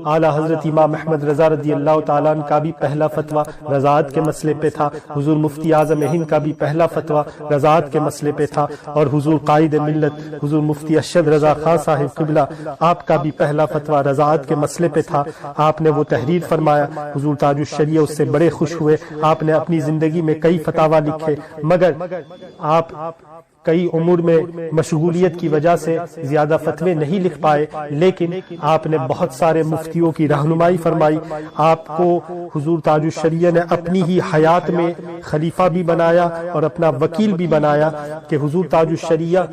اعلیٰ حضرت امام احمد رضا رضی اللہ تعالیٰ عنہ کا بھی پہلا فتویٰ رضاعت کے مسئلے پہ تھا، حضور مفتی اعظم ہند کا بھی پہلا فتویٰ رضاعت کے مسئلے پہ تھا، اور حضور قائد ملت حضور مفتی ارشد رضا خان صاحب قبلہ آپ کا بھی پہلا فتویٰ رضاعت کے مسئلے پہ تھا۔ آپ نے وہ تحریر فرمایا، حضور تاج الشریعہ اس سے بڑے خوش ہوئے۔ آپ نے اپنی زندگی میں کئی فتاوی لکھے، مگر آپ کئی امور میں مشغولیت کی وجہ سے زیادہ فتوے نہیں لکھ پائے، لیکن آپ نے بہت سارے مفتیوں کی رہنمائی فرمائی۔ آپ کو حضور تاج الشریعہ نے اپنی ہی حیات میں خلیفہ بھی بنایا اور اپنا وکیل بھی بنایا کہ حضور تاج الشریعہ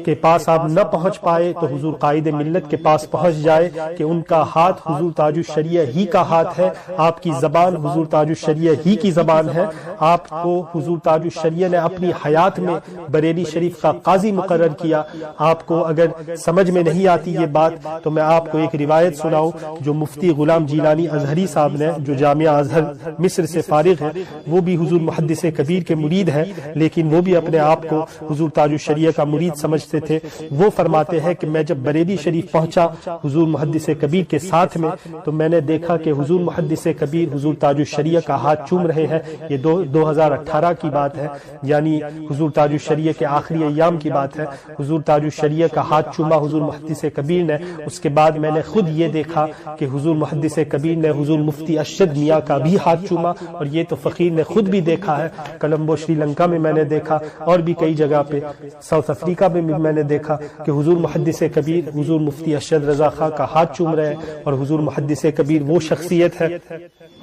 کے پاس آپ نہ پہنچ پائے تو حضور قائد ملت کے پاس پہنچ جائے، کہ ان کا ہاتھ حضور تاج الشریعہ ہی کا ہاتھ ہے، آپ کی زبان حضور تاج الشریعہ ہی کی زبان ہے۔ آپ کو حضور تاج الشریعہ نے اپنی حیات میں بریلی شریف کا قاضی مقرر کیا۔ آپ کو اگر سمجھ میں نہیں آتی یہ بات تو میں آپ کو ایک روایت سناؤں جو مفتی غلام جیلانی ازہری صاحب نے، جو جامعہ ازہر مصر سے فارغ ہے، وہ بھی حضور محدث کبیر کے مرید ہیں، لیکن وہ بھی اپنے آپ کو حضور تاج الشریعہ کا مرید سمجھتے تھے۔ وہ فرماتے ہیں کہ میں جب بریلی شریف پہنچا حضور محدث کبیر کے ساتھ میں، تو میں نے دیکھا کہ حضور محدث کبیر حضور تاج الشریعہ کا ہاتھ چوم رہے ہیں۔ یہ 2018 کی بات ہے، یعنی حضور تاج الشریعہ کے آخری ایام کی بات ہے۔ حضور تاج الشریعہ کا ہاتھ چوما حضور محدث کبیر نے۔ اس کے بعد میں نے خود یہ دیکھا کہ حضور محدث کبیر نے حضور مفتی ارشد میاں کا بھی ہاتھ چوما، اور یہ تو فقیر نے خود بھی دیکھا ہے۔ کولمبو سری لنکا میں نے دیکھا، اور بھی کئی جگہ پہ، ساؤتھ افریقہ میں نے دیکھا کہ حضور محدث کبیر حضور مفتی ارشد رضا خان کا ہاتھ چوم رہے ہیں۔ اور حضور محدث کبیر وہ شخصیت ہے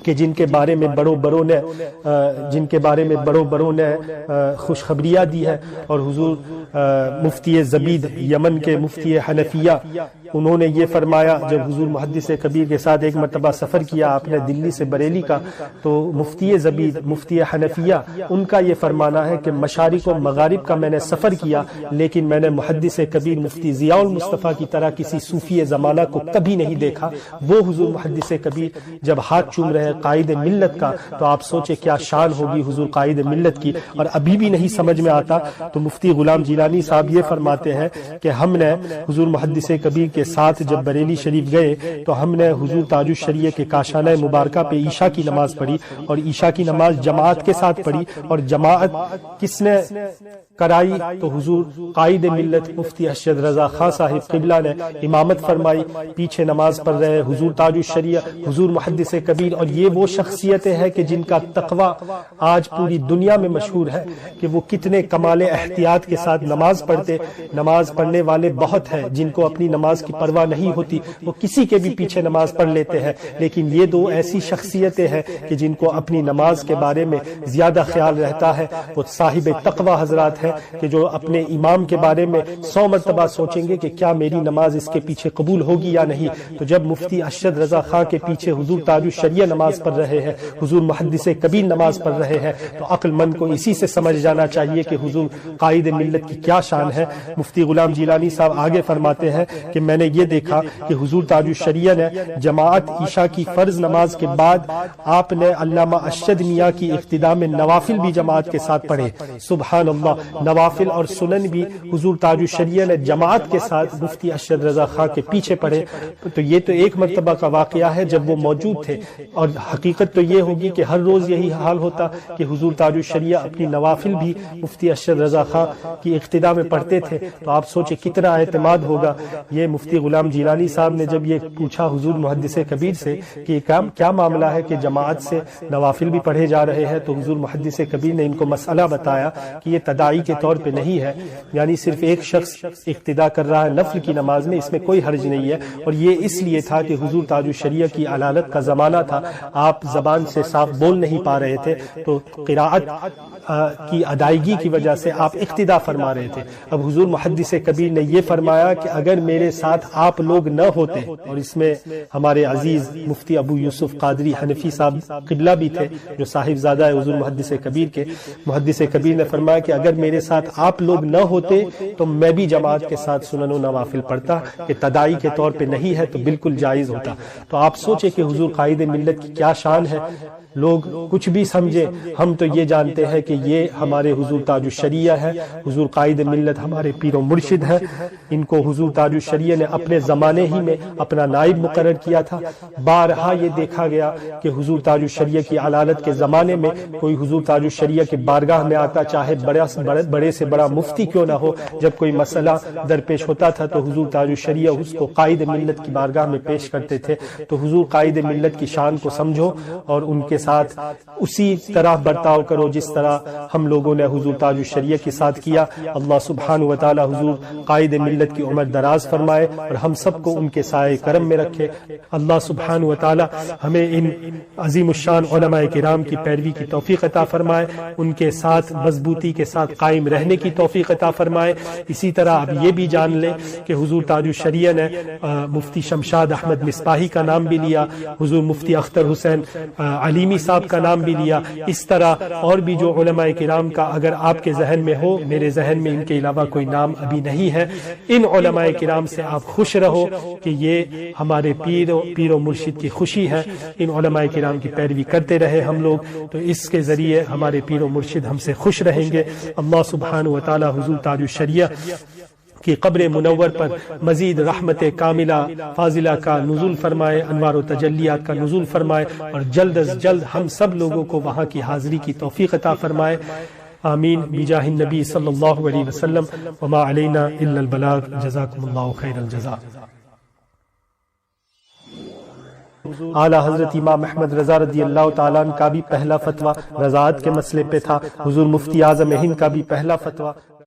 کہ جن کے بارے میں بڑوں بڑوں نے خوشخبریاں دی ہے، اور حضور مفتی زبید یمن کے مفتی حنفیہ، انہوں نے یہ فرمایا جب حضور محدث کبیر کے ساتھ ایک مرتبہ سفر کیا آپ نے دلی سے بریلی کا، تو مفتی زبید مفتی حنفیہ ان کا یہ فرمانا ہے کہ مشارق و مغارب کا میں نے سفر کیا، لیکن میں نے محدث کبیر مفتی ضیاء المصطفیٰ کی طرح کسی صوفی زمانہ کو کبھی نہیں دیکھا۔ وہ حضور محدث کبیر جب ہاتھ چوم رہے قائد ملت کا، تو آپ سوچے کیا شان ہوگی حضور قائد ملت کی۔ اور ابھی بھی نہیں سمجھ میں آتا تو مفتی غلام جیلانی صاحب یہ فرماتے ہیں کہ ہم نے حضور محدث کبیر کے ساتھ جب بریلی شریف گئے تو ہم نے حضور تاج الشریعہ کے کاشانہ مبارکہ پہ عشاء کی نماز پڑھی، اور عشاء کی نماز جماعت کے ساتھ پڑھی۔ اور جماعت کس نے کرائی؟ تو حضور قائد ملت مفتی ارشد رضا خان صاحب قبلہ نے امامت فرمائی، پیچھے نماز پڑھ رہے حضور تاج الشریعہ حضور محدث کبیر۔ اور یہ وہ شخصیتیں ہیں کہ جن کا تقوی آج پوری دنیا میں مشہور ہے کہ وہ کتنے کمال احتیاط کے ساتھ نماز پڑھتے۔ نماز پڑھنے والے بہت ہیں جن کو اپنی نماز کی پرواہ نہیں ہوتی، وہ کسی کے بھی پیچھے نماز پڑھ لیتے ہیں، لیکن یہ دو ایسی شخصیتیں ہیں کہ جن کو اپنی نماز کے بارے میں زیادہ خیال رہتا ہے۔ وہ صاحب تقوی حضرات ہیں کہ جو اپنے امام کے بارے میں 100 مرتبہ سوچیں گے کہ کیا میری نماز اس کے پیچھے قبول ہوگی یا نہیں۔ تو جب مفتی ارشد رضا خان کے پیچھے حضور تاج الشریعہ نماز پڑھ رہے ہیں، حضور محدث کبیر نماز پڑھ رہے ہیں، تو عقل مند کو اسی سے سمجھ جانا چاہیے کہ حضور قائد ملت کی کیا شان ہے۔ مفتی غلام جیلانی صاحب آگے فرماتے ہیں کہ میں نے یہ دیکھا کہ حضور تاج الشریعہ نے جماعت عشاء کی فرض نماز کے بعد آپ نے علامہ ارشد میاں کی اقتداء میں نوافل بھی جماعت کے ساتھ پڑھے۔ سبحان اللہ، نوافل اور سنن بھی حضور تاج الشریعہ نے جماعت کے ساتھ مفتی ارشد رضا خان کے پیچھے پڑھے۔ تو یہ تو ایک مرتبہ کا واقعہ ہے جب وہ موجود تھے، اور حقیقت تو یہ ہوگی کہ ہر روز یہی حال ہوتا کہ حضور تاج الشریعہ اپنی نوافل بھی مفتی ارشد رضا خان کی اقتداء میں پڑھتے تھے۔ تو آپ سوچے کتنا اعتماد ہوگا۔ یہ مفتی غلام جیلانی صاحب نے جب یہ پوچھا حضور محدث کبیر سے کہ کیا معاملہ ہے کہ جماعت سے نوافل بھی پڑھے جا رہے ہیں، تو حضور محدث کبیر نے ان کو مسئلہ بتایا کہ یہ تداعی کے طور پہ نہیں ہے، یعنی صرف ایک شخص اقتداء کر رہا ہے نفل کی نماز میں، اس میں کوئی حرج نہیں ہے۔ اور یہ اس لیے تھا کہ حضور تاج الشریعہ کی علالت کا زمانہ تھا، آپ زبان سے صاف بول نہیں پا رہے تھے، تو قراءت کی ادائیگی کی وجہ سے آپ اقتداء فرما رہے تھے۔ اب حضور محدث کبیر نے یہ فرمایا کہ اگر میرے ساتھ آپ لوگ نہ ہوتے، اور اس میں ہمارے عزیز مفتی ابو یوسف قادری حنفی صاحب قبلہ بھی تھے جو صاحب زادہ ہے حضور محدث کبیر کے، محدث کبیر نے فرمایا کہ اگر میرے ساتھ آپ لوگ نہ ہوتے تو میں بھی جماعت کے ساتھ سنن و نوافل پڑھتا، کہ تداعی کے طور پہ نہیں ہے تو بالکل جائز ہوتا۔ تو آپ سوچے کہ حضور قائد ملت کی کیا شان ہے۔ لوگ کچھ بھی سمجھیں، ہم تو یہ جانتے ہیں کہ یہ ہمارے حضور تاج الشریعہ ہے، حضور قائد ملت ہمارے پیر و مرشد ہے۔ ان کو حضور تاج الشریعہ نے اپنے زمانے ہی میں اپنا نائب مقرر کیا تھا۔ بارہا یہ دیکھا گیا کہ حضور تاج الشریعہ کی علالت کے زمانے میں کوئی حضور تاج الشریعہ کی بارگاہ میں آتا، چاہے بڑے سے بڑا مفتی کیوں نہ ہو، جب کوئی مسئلہ درپیش ہوتا تھا تو حضور تاج الشریعہ اس کو قائد ملت کی بارگاہ میں پیش کرتے تھے۔ تو حضور قائد ملت کی شان کو سمجھو اور ان کے ساتھ اسی طرح برتاؤ کرو جس طرح ہم لوگوں نے حضور تاج الشریعہ کے ساتھ کیا۔ اللہ سبحانہ و تعالی حضور قائد ملت کی عمر دراز فرمائے اور ہم سب کو ان کے سائے کرم میں رکھے۔ اللہ سبحانہ و تعالی ہمیں ان عظیم الشان علماء کرام کی پیروی کی توفیق عطا فرمائے، ان کے ساتھ مضبوطی کے ساتھ قائم رہنے کی توفیق عطا فرمائے۔ اسی طرح اب یہ بھی جان لیں کہ حضور تاج الشریعہ نے مفتی شمشاد احمد مصباحی کا نام بھی لیا، حضور مفتی اختر حسین علیمی صاحب کا نام بھی لیا۔ اس طرح اور بھی جو علماء کرام کا اگر آپ کے ذہن میں ہو، میرے ذہن میں ان کے علاوہ کوئی نام ابھی نہیں ہے، ان علماء کرام سے آپ خوش رہو کہ یہ ہمارے پیر و مرشد کی خوشی ہے۔ ان علماء کرام کی پیروی کرتے رہے ہم لوگ، تو اس کے ذریعے ہمارے پیر و مرشد ہم سے خوش رہیں گے۔ اللہ سبحانہ و تعالی حضور تاج الشریعہ کی قبر منور پر مزید رحمت کاملہ فاضلہ کا نزول فرمائے، انوار و تجلیات کا نزول فرمائے، اور جلد از جلد ہم سب لوگوں کو وہاں کی حاضری کی توفیق عطا فرمائے۔ آمین بجاہ النبی صلی اللہ علیہ وسلم، وما علینا الا البلاغ، جزاکم اللہ خیر الجزاء۔ اعلیٰ حضرت امام احمد رضا رضی اللہ تعالیٰ عنہ کا بھی پہلا فتویٰ رضاعت کے مسئلے پہ تھا، حضور مفتی اعظم ہند کا بھی پہلا فتویٰ